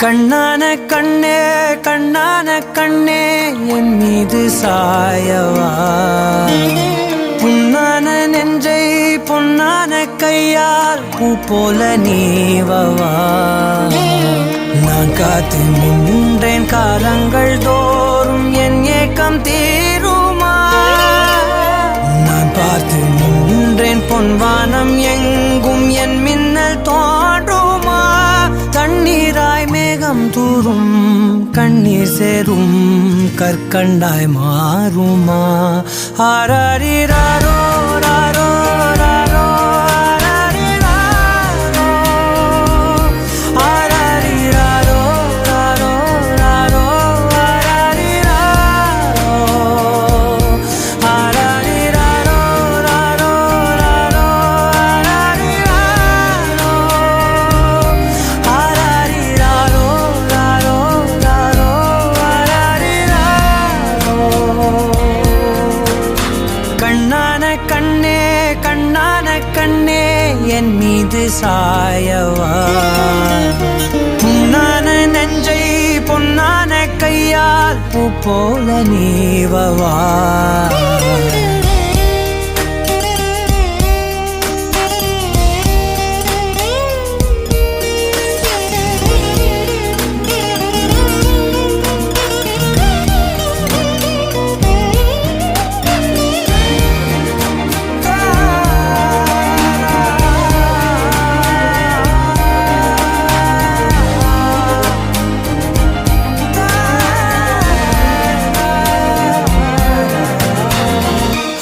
கண்ணான கண்ணே கண்ணான கண்ணே என் மீது சாயவா புண்ணான நெஞ்சை பொன்னான கையால் பூ போல நீவவா நான் காத்து நின்றேன் காலங்கள் தோறும் என் ஏக்கம் தீருமா நான் பார்த்து நின்றேன் பொன்வானம் எங்கும் என் மின்னல் தோன்றுமா தண்ணீராய் மேகம் தூரும் கண்ணீர் சேரும் கற்கண்டாய் மாறுமா ஆராரிராரோ ராரோ ராரோ கண்ணே கண்ணான கண்ணே என் மீது சாயவா புண்ணான நெஞ்சை பொன்னான கையால் பூ போல நீவவா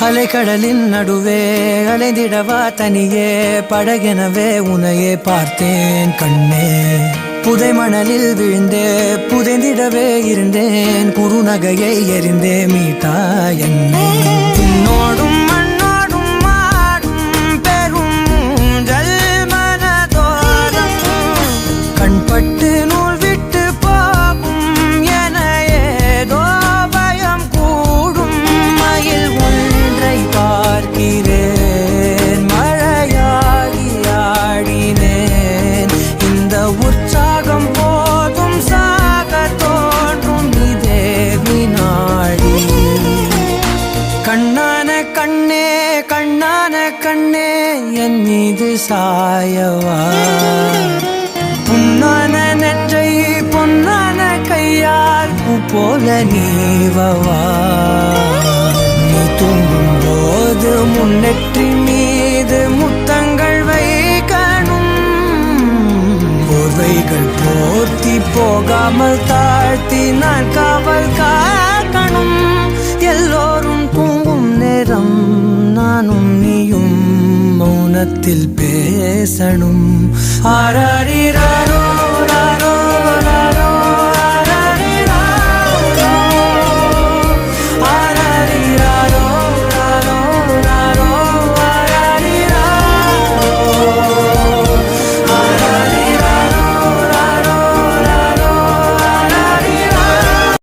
அலைக்கடலின் நடுவே அலைந்திடவா தனியே படகெனவே உனையே பார்த்தேன் கண்ணே புதை மணலில் விழுந்தே புதைந்திடவே இருந்தேன் குறுநகையை எறிந்தே மீட்டா என்னை உன்னோடும் மண்ணோடும் மாடும் பெரும் ஊஞ்சல் மனதோரம் கண்பட்டு நூல் விட்டு போகும் என ஏதோ பயம் கூடும் மயில் பார்க்கிறேன் மழையாகி ஆடினேன் இந்த உற்சாகம் போதும் சாக தோன்றும் இதே வினாடி கண்ணான கண்ணே கண்ணான கண்ணே என் மீது சாயவா புண்ணான நெஞ்சை பொன்னான கையால் பூ போல நீவவா தூங்கும் போது முன்னெற்றி மீது முத்தங்கள் வைக்கணும் போர்வைகள் போர்த்தி போகாமல் தாழ்த்தி நான் காவல் காக்கணும் எல்லோரும் தூங்கும் நேரம் நானும் நீயும் மௌனத்தில் பேசணும் ஆராரிராரோ